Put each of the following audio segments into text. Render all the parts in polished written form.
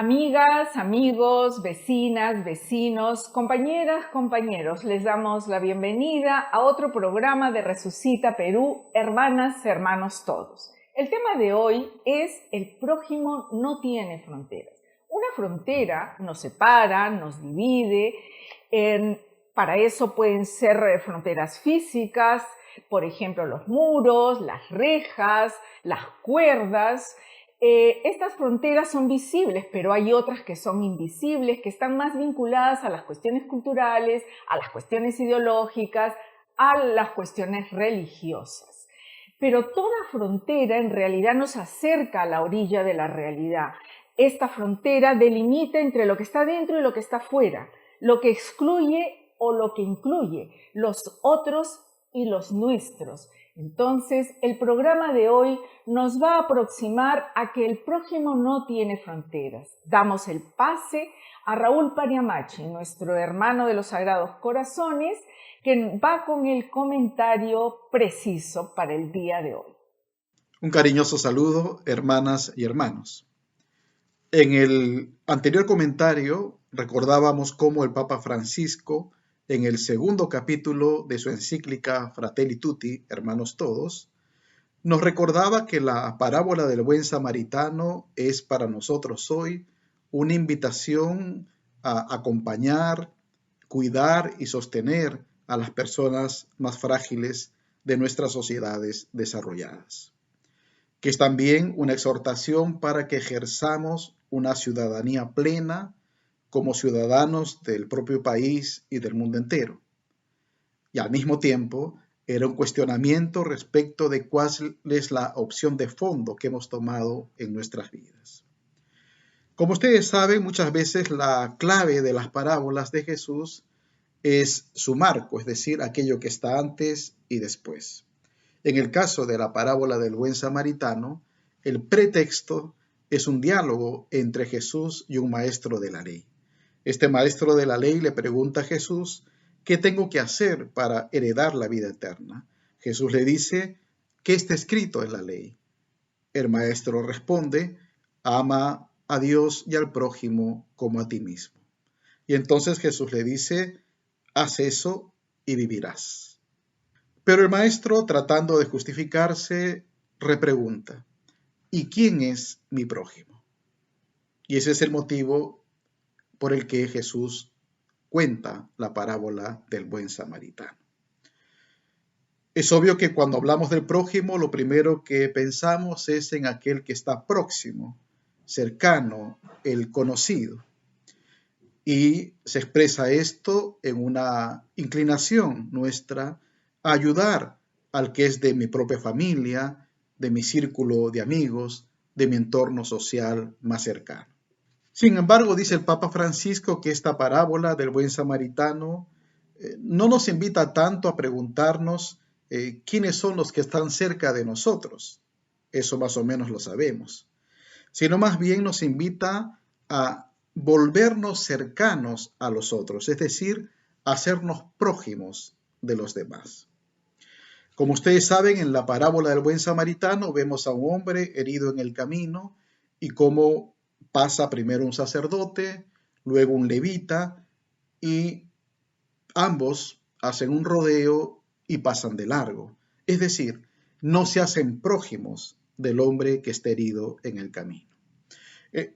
Amigas, amigos, vecinas, vecinos, compañeras, compañeros, les damos la bienvenida a otro programa de Resucita Perú, hermanas, hermanos todos. El tema de hoy es el prójimo no tiene fronteras. Una frontera nos separa, nos divide, para eso pueden ser fronteras físicas, por ejemplo los muros, las rejas, las cuerdas. Estas fronteras son visibles, pero hay otras que son invisibles, que están más vinculadas a las cuestiones culturales, a las cuestiones ideológicas, a las cuestiones religiosas. Pero toda frontera en realidad nos acerca a la orilla de la realidad. Esta frontera delimita entre lo que está dentro y lo que está fuera, lo que excluye o lo que incluye, los otros y los nuestros. Entonces, el programa de hoy nos va a aproximar a que el prójimo no tiene fronteras. Damos el pase a Raúl Pariamachi, nuestro hermano de los Sagrados Corazones, que va con el comentario preciso para el día de hoy. Un cariñoso saludo, hermanas y hermanos. En el anterior comentario recordábamos cómo el Papa Francisco, en el segundo capítulo de su encíclica Fratelli Tutti, Hermanos Todos, nos recordaba que la parábola del buen samaritano es para nosotros hoy una invitación a acompañar, cuidar y sostener a las personas más frágiles de nuestras sociedades desarrolladas, que es también una exhortación para que ejerzamos una ciudadanía plena como ciudadanos del propio país y del mundo entero. Y al mismo tiempo, era un cuestionamiento respecto de cuál es la opción de fondo que hemos tomado en nuestras vidas. Como ustedes saben, muchas veces la clave de las parábolas de Jesús es su marco, es decir, aquello que está antes y después. En el caso de la parábola del buen samaritano, el pretexto es un diálogo entre Jesús y un maestro de la ley. Este maestro de la ley le pregunta a Jesús, ¿qué tengo que hacer para heredar la vida eterna? Jesús le dice, ¿qué está escrito en la ley? El maestro responde, ama a Dios y al prójimo como a ti mismo. Y entonces Jesús le dice, haz eso y vivirás. Pero el maestro, tratando de justificarse, repregunta, ¿y quién es mi prójimo? Y ese es el motivo por el que Jesús cuenta la parábola del buen samaritano. Es obvio que cuando hablamos del prójimo, lo primero que pensamos es en aquel que está próximo, cercano, el conocido. Y se expresa esto en una inclinación nuestra a ayudar al que es de mi propia familia, de mi círculo de amigos, de mi entorno social más cercano. Sin embargo, dice el Papa Francisco que esta parábola del buen samaritano no nos invita tanto a preguntarnos quiénes son los que están cerca de nosotros, eso más o menos lo sabemos, sino más bien nos invita a volvernos cercanos a los otros, es decir, a hacernos prójimos de los demás. Como ustedes saben, en la parábola del buen samaritano vemos a un hombre herido en el camino y cómo pasa primero un sacerdote, luego un levita, y ambos hacen un rodeo y pasan de largo. Es decir, no se hacen prójimos del hombre que está herido en el camino.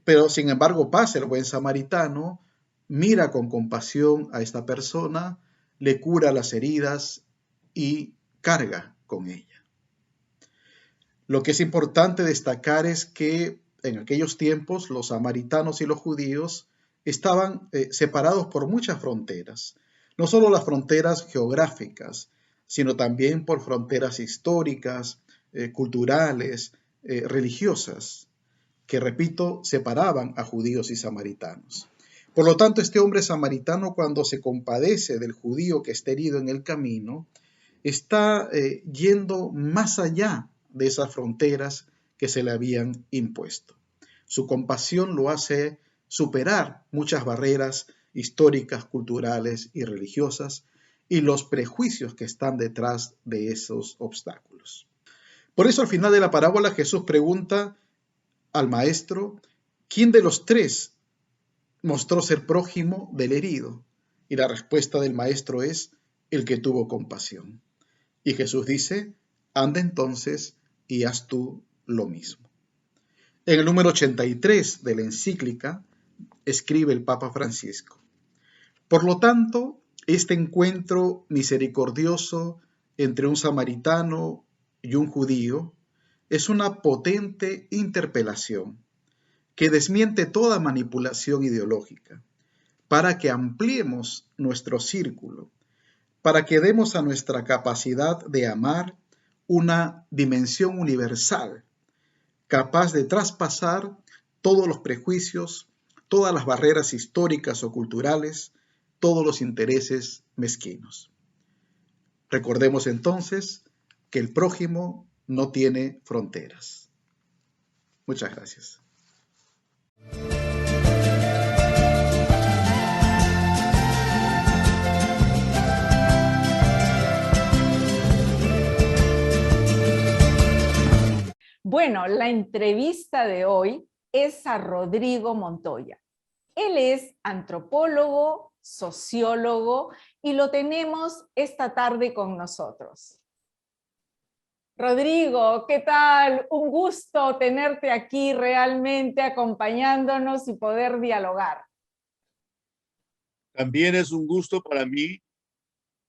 Pero sin embargo pasa el buen samaritano, mira con compasión a esta persona, le cura las heridas y carga con ella. Lo que es importante destacar es que en aquellos tiempos los samaritanos y los judíos estaban separados por muchas fronteras, no solo las fronteras geográficas, sino también por fronteras históricas, culturales, religiosas, que, repito, separaban a judíos y samaritanos. Por lo tanto, este hombre samaritano, cuando se compadece del judío que está herido en el camino, está yendo más allá de esas fronteras que se le habían impuesto. Su compasión lo hace superar muchas barreras históricas, culturales y religiosas y los prejuicios que están detrás de esos obstáculos. Por eso al final de la parábola Jesús pregunta al maestro, ¿quién de los tres mostró ser prójimo del herido. Y la respuesta del maestro es el que tuvo compasión. Y Jesús dice, anda entonces y haz tú lo mismo. En el número 83 de la encíclica escribe el Papa Francisco. Por lo tanto, este encuentro misericordioso entre un samaritano y un judío es una potente interpelación que desmiente toda manipulación ideológica para que ampliemos nuestro círculo, para que demos a nuestra capacidad de amar una dimensión universal, capaz de traspasar todos los prejuicios, todas las barreras históricas o culturales, todos los intereses mezquinos. Recordemos entonces que el prójimo no tiene fronteras. Muchas gracias. Bueno, la entrevista de hoy es a Rodrigo Montoya. Él es antropólogo, sociólogo y lo tenemos esta tarde con nosotros. Rodrigo, ¿qué tal? Un gusto tenerte aquí realmente acompañándonos y poder dialogar. También es un gusto para mí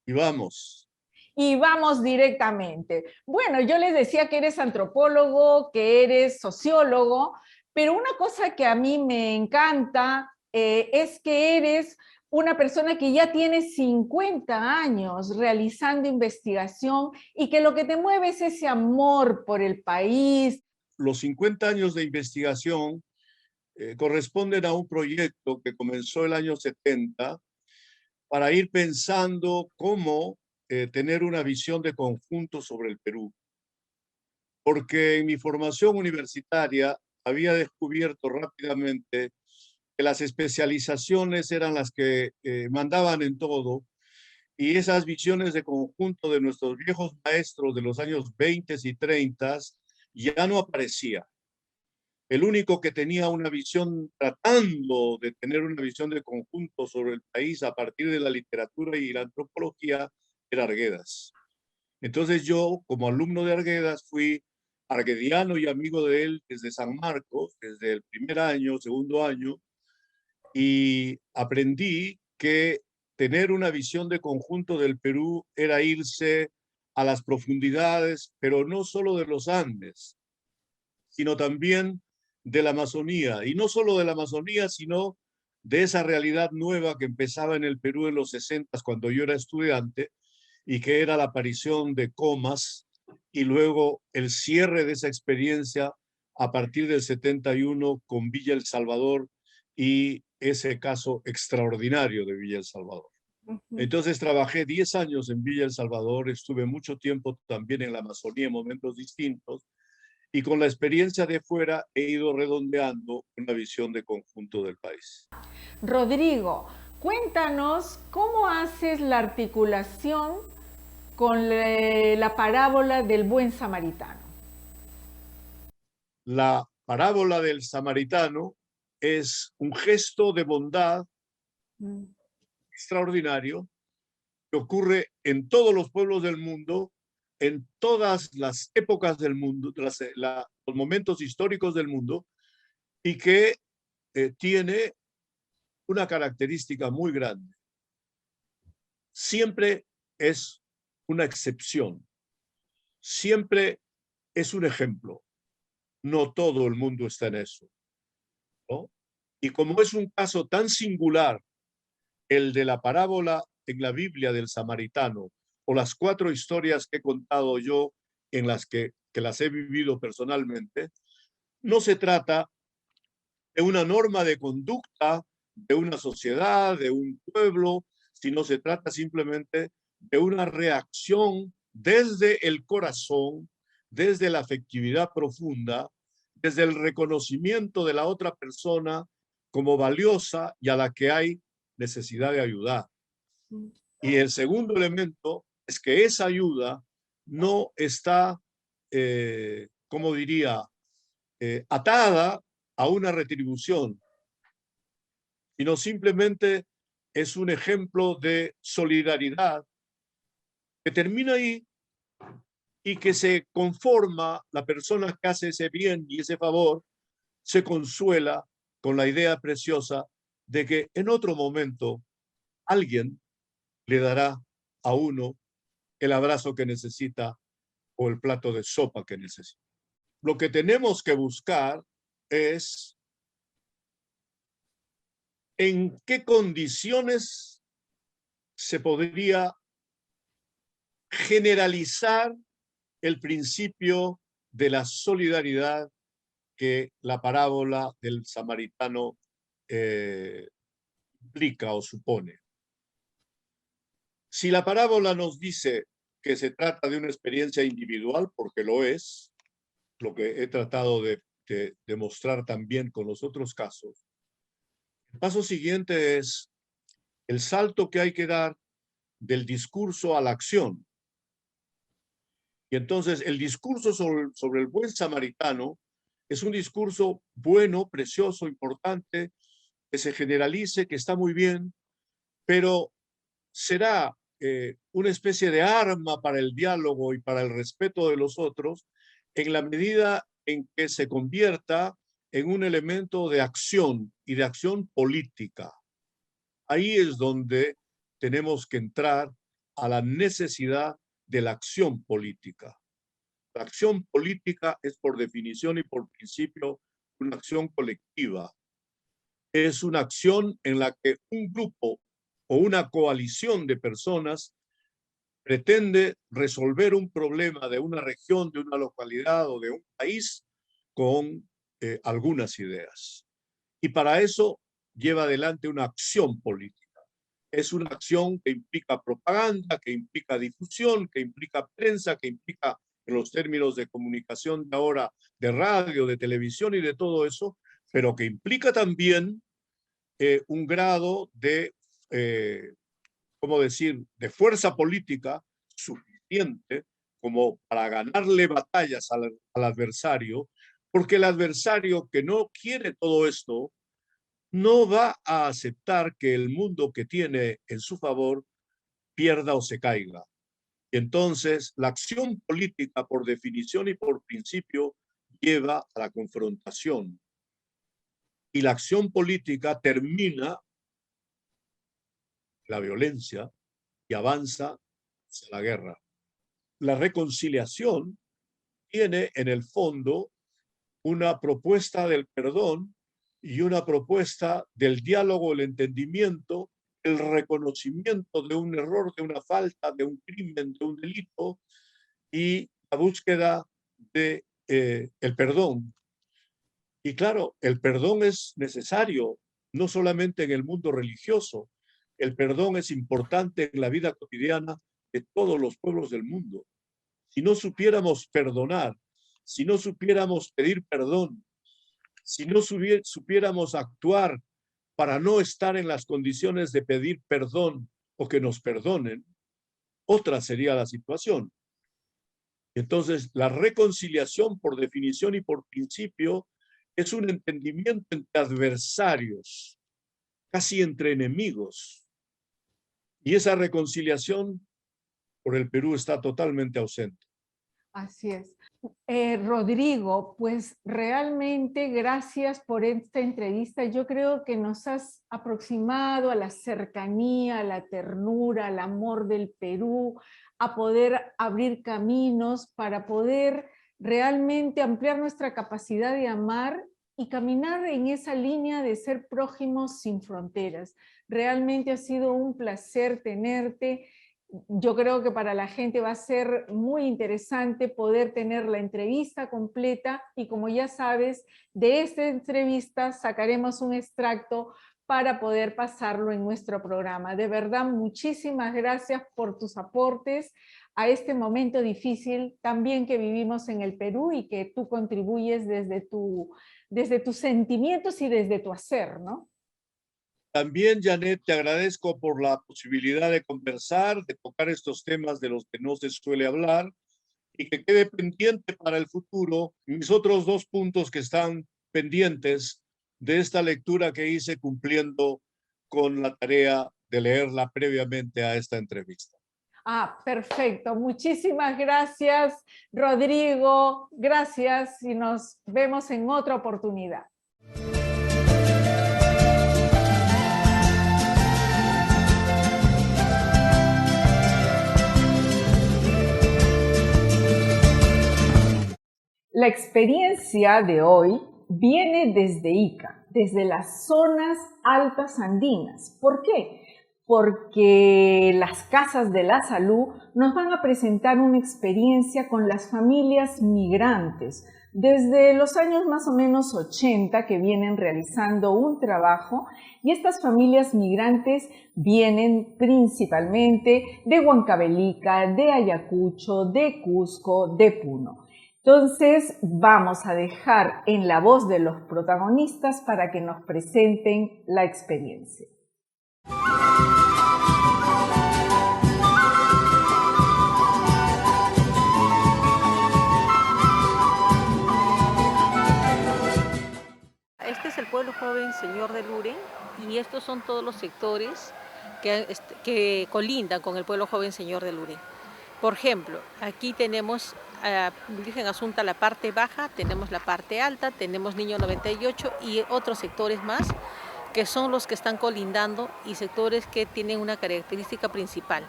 y vamos. Y vamos directamente. Bueno, yo les decía que eres antropólogo, que eres sociólogo, pero una cosa que a mí me encanta es que eres una persona que ya tiene 50 años realizando investigación y que lo que te mueve es ese amor por el país. Los 50 años de investigación corresponden a un proyecto que comenzó el año 70 para ir pensando cómo tener una visión de conjunto sobre el Perú. Porque en mi formación universitaria había descubierto rápidamente que las especializaciones eran las que mandaban en todo, y esas visiones de conjunto de nuestros viejos maestros de los años 20 y 30 ya no aparecía. El único que tenía una visión, tratando de tener una visión de conjunto sobre el país a partir de la literatura y la antropología, era Arguedas. Entonces yo, como alumno de Arguedas, fui arguediano y amigo de él desde San Marcos, desde el primer año, segundo año, y aprendí que tener una visión de conjunto del Perú era irse a las profundidades, pero no solo de los Andes, sino también de la Amazonía, y no solo de la Amazonía, sino de esa realidad nueva que empezaba en el Perú en los 60 cuando yo era estudiante, y que era la aparición de Comas, y luego el cierre de esa experiencia a partir del 71 con Villa El Salvador y ese caso extraordinario de Villa El Salvador. Entonces trabajé 10 años en Villa El Salvador, estuve mucho tiempo también en la Amazonía en momentos distintos, y con la experiencia de fuera he ido redondeando una visión de conjunto del país. Rodrigo, cuéntanos cómo haces la articulación con la parábola del buen samaritano. La parábola del samaritano es un gesto de bondad extraordinario que ocurre en todos los pueblos del mundo, en todas las épocas del mundo, los momentos históricos del mundo, y que tiene una característica muy grande. Siempre es una excepción, siempre es un ejemplo. No todo el mundo está en eso, ¿no? Y como es un caso tan singular, el de la parábola en la Biblia del samaritano, o las 4 historias que he contado yo en las que las he vivido personalmente, no se trata de una norma de conducta de una sociedad, de un pueblo, sino se trata simplemente de una reacción desde el corazón, desde la afectividad profunda, desde el reconocimiento de la otra persona como valiosa y a la que hay necesidad de ayudar. Y el segundo elemento es que esa ayuda no está, como diría, atada a una retribución, sino simplemente es un ejemplo de solidaridad que termina ahí y que se conforma, la persona que hace ese bien y ese favor, se consuela con la idea preciosa de que en otro momento alguien le dará a uno el abrazo que necesita o el plato de sopa que necesita. Lo que tenemos que buscar es en qué condiciones se podría generalizar el principio de la solidaridad que la parábola del samaritano implica o supone. Si la parábola nos dice que se trata de una experiencia individual, porque lo es, lo que he tratado de demostrar también con los otros casos, el paso siguiente es el salto que hay que dar del discurso a la acción. Y entonces el discurso sobre el buen samaritano es un discurso bueno, precioso, importante, que se generalice, que está muy bien, pero será una especie de arma para el diálogo y para el respeto de los otros en la medida en que se convierta en un elemento de acción y de acción política. Ahí es donde tenemos que entrar a la necesidad de la acción política. La acción política es por definición y por principio una acción colectiva. Es una acción en la que un grupo o una coalición de personas pretende resolver un problema de una región, de una localidad o de un país con algunas ideas. Y para eso lleva adelante una acción política. Es una acción que implica propaganda, que implica difusión, que implica prensa, que implica, en los términos de comunicación de ahora, de radio, de televisión y de todo eso, pero que implica también un grado de, ¿cómo decir?, de fuerza política suficiente como para ganarle batallas al adversario, porque el adversario que no quiere todo esto no va a aceptar que el mundo que tiene en su favor pierda o se caiga. Y entonces la acción política, por definición y por principio, lleva a la confrontación. Y la acción política termina la violencia y avanza hacia la guerra. La reconciliación tiene en el fondo una propuesta del perdón y una propuesta del diálogo, el entendimiento, el reconocimiento de un error, de una falta, de un crimen, de un delito y la búsqueda de el perdón. Y claro, el perdón es necesario, no solamente en el mundo religioso, el perdón es importante en la vida cotidiana de todos los pueblos del mundo. Si no supiéramos perdonar, si no supiéramos pedir perdón, si no supiéramos actuar para no estar en las condiciones de pedir perdón o que nos perdonen, otra sería la situación. Entonces, la reconciliación, por definición y por principio, es un entendimiento entre adversarios, casi entre enemigos. Y esa reconciliación por el Perú está totalmente ausente. Así es. Rodrigo, pues realmente gracias por esta entrevista. Yo creo que nos has aproximado a la cercanía, a la ternura, al amor del Perú, a poder abrir caminos para poder realmente ampliar nuestra capacidad de amar y caminar en esa línea de ser prójimos sin fronteras. Realmente ha sido un placer tenerte. Yo creo que para la gente va a ser muy interesante poder tener la entrevista completa y como ya sabes, de esta entrevista sacaremos un extracto para poder pasarlo en nuestro programa. De verdad, muchísimas gracias por tus aportes a este momento difícil también que vivimos en el Perú y que tú contribuyes desde tus sentimientos y desde tu hacer, ¿no? También, Janet, te agradezco por la posibilidad de conversar, de tocar estos temas de los que no se suele hablar y que quede pendiente para el futuro mis otros dos puntos que están pendientes de esta lectura que hice cumpliendo con la tarea de leerla previamente a esta entrevista. Ah, perfecto. Muchísimas gracias, Rodrigo. Gracias y nos vemos en otra oportunidad. La experiencia de hoy viene desde Ica, desde las zonas altas andinas. ¿Por qué? Porque las casas de la salud nos van a presentar una experiencia con las familias migrantes desde los años más o menos 80 que vienen realizando un trabajo, y estas familias migrantes vienen principalmente de Huancavelica, de Ayacucho, de Cusco, de Puno. Entonces vamos a dejar en la voz de los protagonistas para que nos presenten la experiencia. Este es el pueblo joven Señor de Luren, y estos son todos los sectores que colindan con el pueblo joven Señor de Luren. Por ejemplo, aquí tenemos Virgen Asunta la parte baja, tenemos la parte alta, tenemos Niño 98 y otros sectores más que son los que están colindando, y sectores que tienen una característica principal.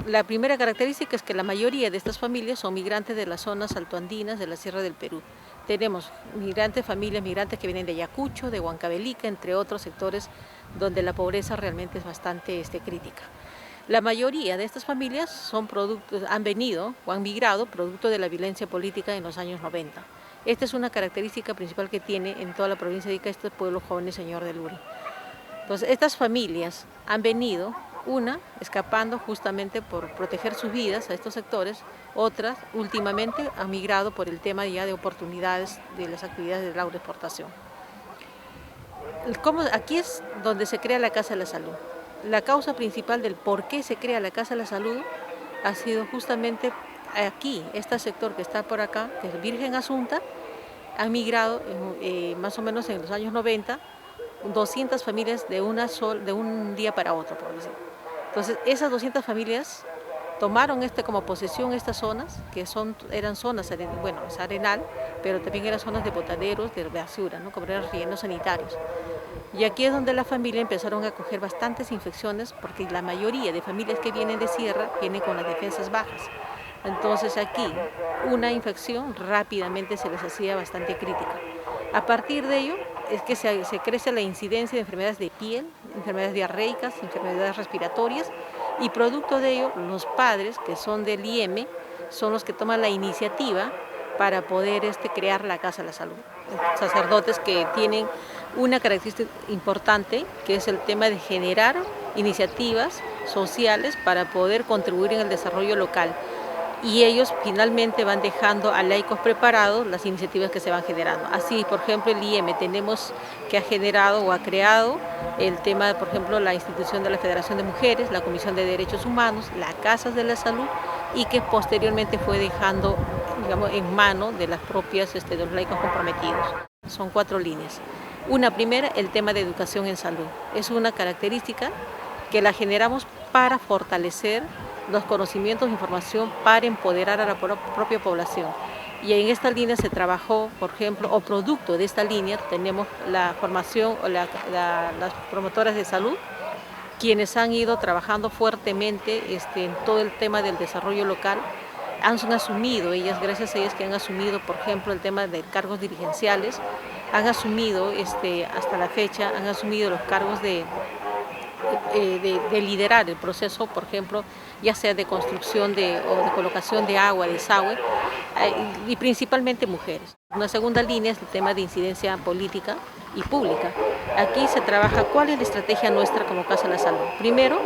La primera característica es que la mayoría de estas familias son migrantes de las zonas altoandinas de la Sierra del Perú. Tenemos familias migrantes que vienen de Ayacucho, de Huancavelica, entre otros sectores donde la pobreza realmente es bastante crítica. La mayoría de estas familias han venido o han migrado producto de la violencia política en los años 90. Esta es una característica principal que tiene en toda la provincia de Ica este pueblo joven Señor de Luren. Entonces, estas familias han venido, una escapando justamente por proteger sus vidas a estos sectores, otras últimamente han migrado por el tema ya de oportunidades de las actividades de la agroexportación. Aquí es donde se crea la Casa de la Salud. La causa principal del por qué se crea la Casa de la Salud ha sido justamente aquí, este sector que está por acá, que es Virgen Asunta, han migrado más o menos en los años 90, 200 familias de un día para otro, por decir. Entonces, esas 200 familias tomaron como posesión estas zonas, que eran zonas, bueno, es arenal, pero también eran zonas de botaderos, de basura, ¿no? Como eran rellenos sanitarios. Y aquí es donde la familia empezaron a coger bastantes infecciones, porque la mayoría de familias que vienen de sierra vienen con las defensas bajas. Entonces aquí una infección rápidamente se les hacía bastante crítica. A partir de ello es que se crece la incidencia de enfermedades de piel, enfermedades diarreicas, enfermedades respiratorias, y producto de ello los padres, que son del IEM, son los que toman la iniciativa para poder crear la Casa de la Salud. Sacerdotes que tienen una característica importante, que es el tema de generar iniciativas sociales para poder contribuir en el desarrollo local. Y ellos finalmente van dejando a laicos preparados las iniciativas que se van generando. Así, por ejemplo, el IEM que ha generado o ha creado el tema, por ejemplo, la institución de la Federación de Mujeres, la Comisión de Derechos Humanos, las Casas de la Salud, y que posteriormente fue dejando, digamos, en mano de las propias de los laicos comprometidos. Son 4 líneas. Una primera, el tema de educación en salud. Es una característica que la generamos para fortalecer los conocimientos e información para empoderar a la propia población. Y en esta línea se trabajó, por ejemplo, o producto de esta línea, tenemos la formación o las promotoras de salud, quienes han ido trabajando fuertemente en todo el tema del desarrollo local. Han asumido, gracias a ellas que han asumido, por ejemplo, el tema de cargos dirigenciales, han asumido, hasta la fecha, han asumido los cargos de liderar el proceso, por ejemplo, ya sea de construcción o de colocación de agua, desagüe, y principalmente mujeres. Una segunda línea es el tema de incidencia política y pública. Aquí se trabaja cuál es la estrategia nuestra como Casa de la Salud. Primero,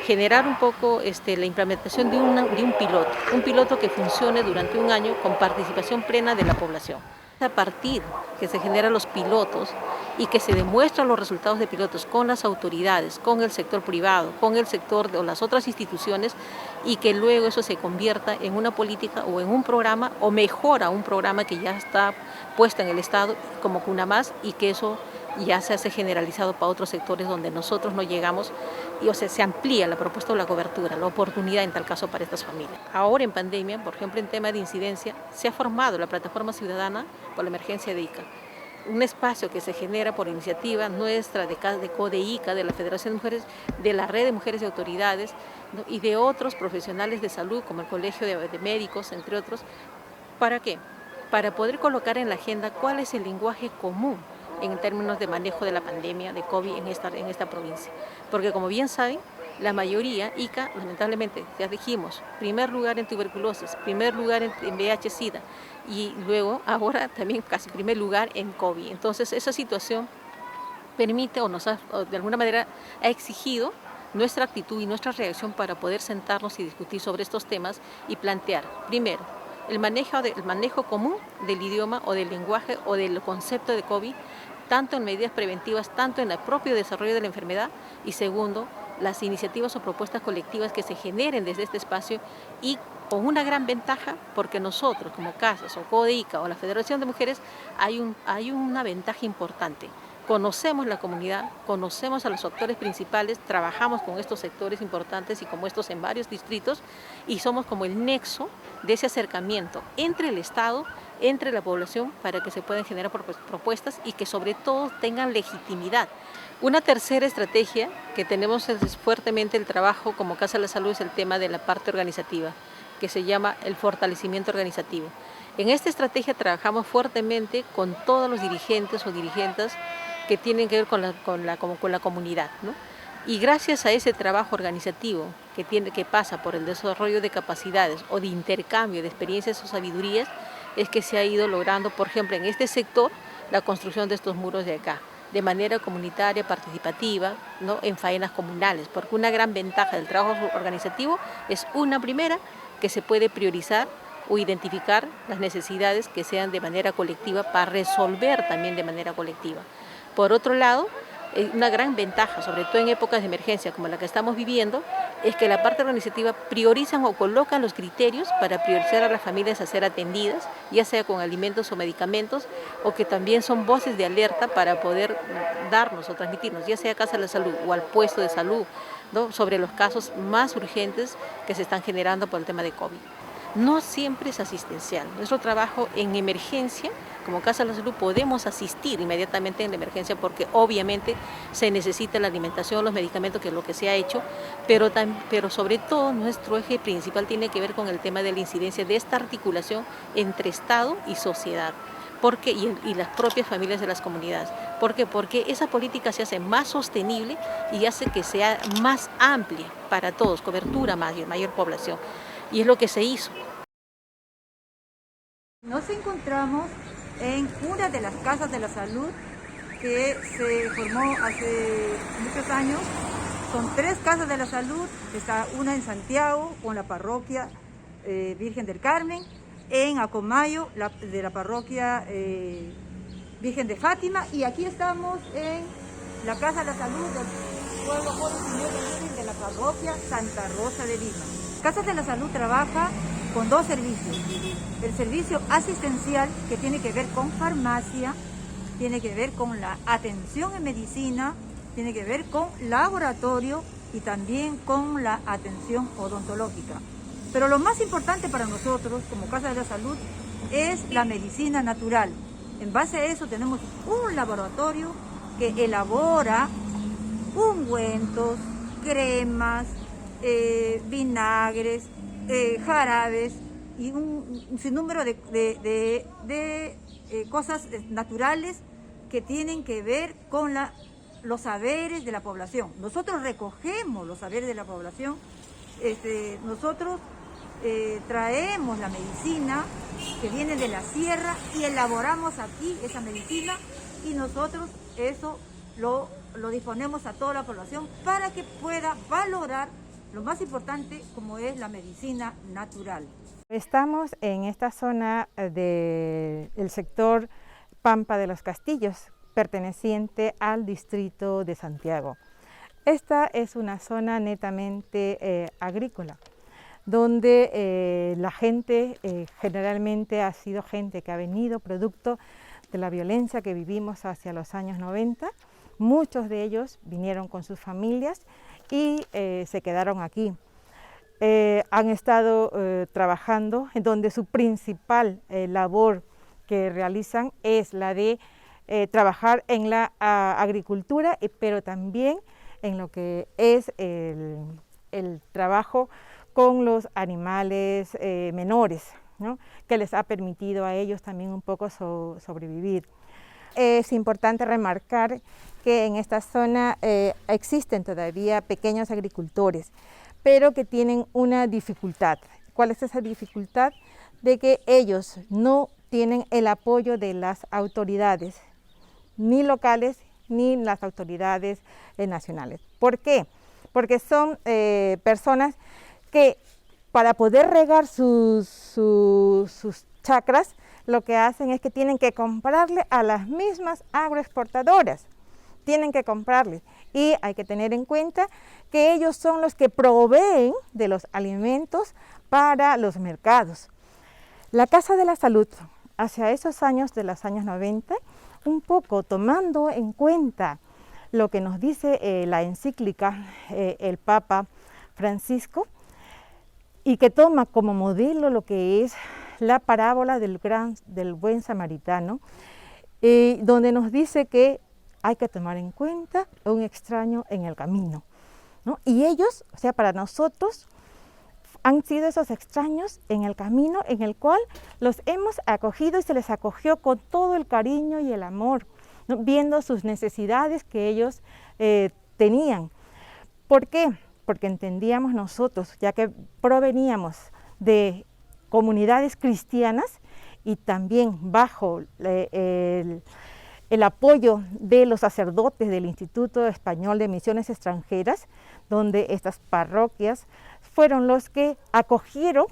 generar un poco la implementación de un piloto que funcione durante un año con participación plena de la población. A partir que se generan los pilotos y que se demuestran los resultados de pilotos con las autoridades, con el sector privado, con el sector o las otras instituciones, y que luego eso se convierta en una política o en un programa, o mejora un programa que ya está puesto en el Estado como CUNAMAS, y que eso y ya se hace generalizado para otros sectores donde nosotros no llegamos y se amplía la propuesta o la cobertura, la oportunidad en tal caso para estas familias. Ahora en pandemia, por ejemplo en tema de incidencia, se ha formado la plataforma ciudadana por la emergencia de ICA, un espacio que se genera por iniciativa nuestra de CODEICA, de la Federación de Mujeres, de la Red de Mujeres y Autoridades, ¿no? Y de otros profesionales de salud como el Colegio de Médicos, entre otros. ¿Para qué? Para poder colocar en la agenda cuál es el lenguaje común en términos de manejo de la pandemia de COVID en esta provincia. Porque como bien saben, la mayoría, ICA, lamentablemente, ya dijimos, primer lugar en tuberculosis, primer lugar en VIH-Sida y luego ahora también casi primer lugar en COVID. Entonces esa situación permite o de alguna manera ha exigido nuestra actitud y nuestra reacción para poder sentarnos y discutir sobre estos temas y plantear, primero, el manejo común del idioma o del lenguaje o del concepto de COVID, tanto en medidas preventivas, tanto en el propio desarrollo de la enfermedad, y segundo, las iniciativas o propuestas colectivas que se generen desde este espacio y con una gran ventaja, porque nosotros como CASAS o CODEICA o la Federación de Mujeres hay una ventaja importante. Conocemos la comunidad, conocemos a los actores principales, trabajamos con estos sectores importantes y como estos en varios distritos y somos como el nexo de ese acercamiento entre el Estado, entre la población para que se puedan generar propuestas y que sobre todo tengan legitimidad. Una tercera estrategia que tenemos es fuertemente el trabajo como Casa de la Salud es el tema de la parte organizativa, que se llama el fortalecimiento organizativo. En esta estrategia trabajamos fuertemente con todos los dirigentes o dirigentas que tienen que ver con la comunidad, ¿no? Y gracias a ese trabajo organizativo que pasa por el desarrollo de capacidades o de intercambio de experiencias o sabidurías, es que se ha ido logrando, por ejemplo, en este sector, la construcción de estos muros de acá, de manera comunitaria, participativa, ¿no? En faenas comunales, porque una gran ventaja del trabajo organizativo es una primera, que se puede priorizar o identificar las necesidades que sean de manera colectiva para resolver también de manera colectiva. Por otro lado, una gran ventaja, sobre todo en épocas de emergencia como la que estamos viviendo, es que la parte organizativa priorizan o colocan los criterios para priorizar a las familias a ser atendidas, ya sea con alimentos o medicamentos, o que también son voces de alerta para poder darnos o transmitirnos, ya sea a Casa de la Salud o al puesto de salud, ¿no? Sobre los casos más urgentes que se están generando por el tema de COVID. No siempre es asistencial. Nuestro trabajo en emergencia, como Casa de la Salud, podemos asistir inmediatamente en la emergencia porque obviamente se necesita la alimentación, los medicamentos, que es lo que se ha hecho, pero sobre todo nuestro eje principal tiene que ver con el tema de la incidencia de esta articulación entre Estado y sociedad. Y las propias familias de las comunidades. ¿Por qué? Porque esa política se hace más sostenible y hace que sea más amplia para todos, cobertura mayor población. Y es lo que se hizo. Nos encontramos en una de las casas de la salud que se formó hace muchos años. Son 3 casas de la salud, está una en Santiago con la parroquia Virgen del Carmen, en Acomayo de la parroquia Virgen de Fátima, y aquí estamos en la Casa de la Salud del Pueblo Joven Señor de Virgen de la parroquia Santa Rosa de Lima. Casa de la Salud trabaja con 2 servicios. El servicio asistencial, que tiene que ver con farmacia, tiene que ver con la atención en medicina, tiene que ver con laboratorio y también con la atención odontológica. Pero lo más importante para nosotros, como Casa de la Salud, es la medicina natural. En base a eso tenemos un laboratorio que elabora ungüentos, cremas, vinagres, jarabes y un sinnúmero de cosas naturales que tienen que ver con los saberes de la población. Nosotros recogemos los saberes de la población, nosotros traemos la medicina que viene de la sierra y elaboramos aquí esa medicina y nosotros eso lo disponemos a toda la población para que pueda valorar lo más importante como es la medicina natural. Estamos en esta zona del sector Pampa de los Castillos, perteneciente al distrito de Santiago. Esta es una zona netamente agrícola, donde la gente generalmente ha sido gente que ha venido producto de la violencia que vivimos hacia los años 90. Muchos de ellos vinieron con sus familias y se quedaron aquí. Han estado trabajando en donde su principal labor que realizan es la de trabajar en la agricultura, pero también en lo que es el trabajo con los animales menores, ¿no? Que les ha permitido a ellos también un poco sobrevivir. Es importante remarcar que en esta zona existen todavía pequeños agricultores, pero que tienen una dificultad. ¿Cuál es esa dificultad? De que ellos no tienen el apoyo de las autoridades, ni locales ni las autoridades nacionales. ¿Por qué? Porque son personas que para poder regar sus chacras, lo que hacen es que tienen que comprarle a las mismas agroexportadoras, tienen que comprarles. Y hay que tener en cuenta que ellos son los que proveen de los alimentos para los mercados. La Casa de la Salud, hacia esos años de los años 90, un poco tomando en cuenta lo que nos dice la encíclica el Papa Francisco, y que toma como modelo lo que es la parábola del buen samaritano, donde nos dice que hay que tomar en cuenta a un extraño en el camino, ¿no? Y ellos, o sea, para nosotros, han sido esos extraños en el camino en el cual los hemos acogido y se les acogió con todo el cariño y el amor, ¿no? Viendo sus necesidades que ellos tenían. ¿Por qué? Porque entendíamos nosotros, ya que proveníamos de comunidades cristianas y también bajo el apoyo de los sacerdotes del Instituto Español de Misiones Extranjeras, donde estas parroquias fueron los que acogieron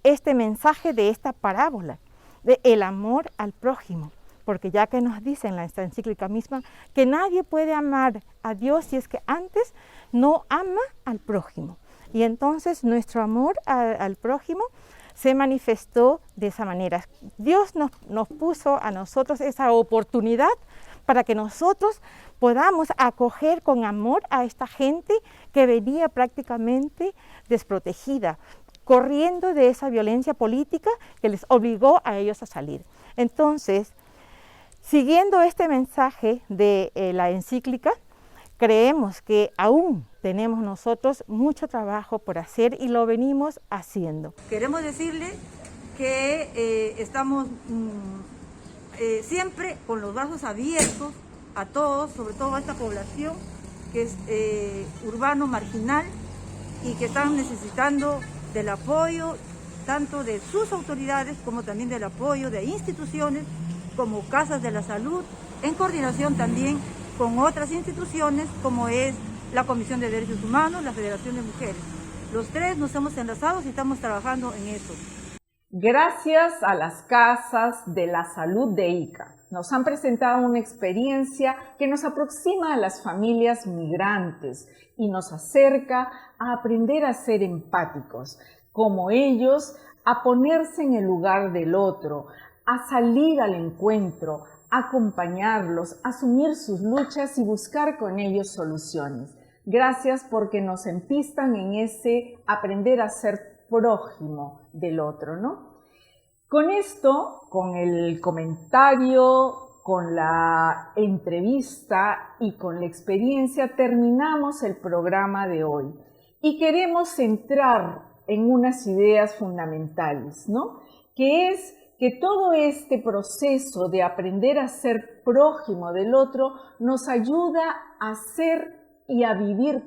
este mensaje de esta parábola, de el amor al prójimo, porque ya que nos dice en esta encíclica misma que nadie puede amar a Dios si es que antes no ama al prójimo. Y entonces nuestro amor al prójimo se manifestó de esa manera. Dios nos puso a nosotros esa oportunidad para que nosotros podamos acoger con amor a esta gente que venía prácticamente desprotegida, corriendo de esa violencia política que les obligó a ellos a salir. Entonces, siguiendo este mensaje de la encíclica, creemos que aún tenemos nosotros mucho trabajo por hacer y lo venimos haciendo. Queremos decirle que estamos siempre con los brazos abiertos a todos, sobre todo a esta población que es urbano marginal y que están necesitando del apoyo tanto de sus autoridades como también del apoyo de instituciones como Casas de la Salud, en coordinación también con otras instituciones como es la Comisión de Derechos Humanos, la Federación de Mujeres. Los tres nos hemos enlazado y estamos trabajando en eso. Gracias a las Casas de la Salud de Ica, nos han presentado una experiencia que nos aproxima a las familias migrantes y nos acerca a aprender a ser empáticos, como ellos, a ponerse en el lugar del otro, a salir al encuentro, acompañarlos, asumir sus luchas y buscar con ellos soluciones. Gracias porque nos empistan en ese aprender a ser prójimo del otro, ¿no? Con esto, con el comentario, con la entrevista y con la experiencia, terminamos el programa de hoy. Y queremos centrar en unas ideas fundamentales, ¿no? Que es que todo este proceso de aprender a ser prójimo del otro nos ayuda a ser y a vivir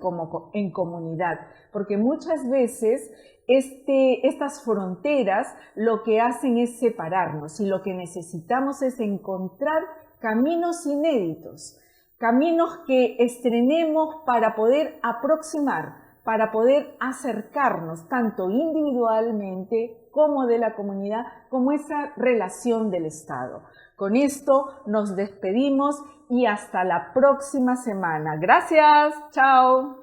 en comunidad, porque muchas veces estas fronteras lo que hacen es separarnos y lo que necesitamos es encontrar caminos inéditos, caminos que estrenemos para poder aproximar, para poder acercarnos tanto individualmente como de la comunidad, como esa relación del Estado. Con esto nos despedimos y hasta la próxima semana. Gracias, chao.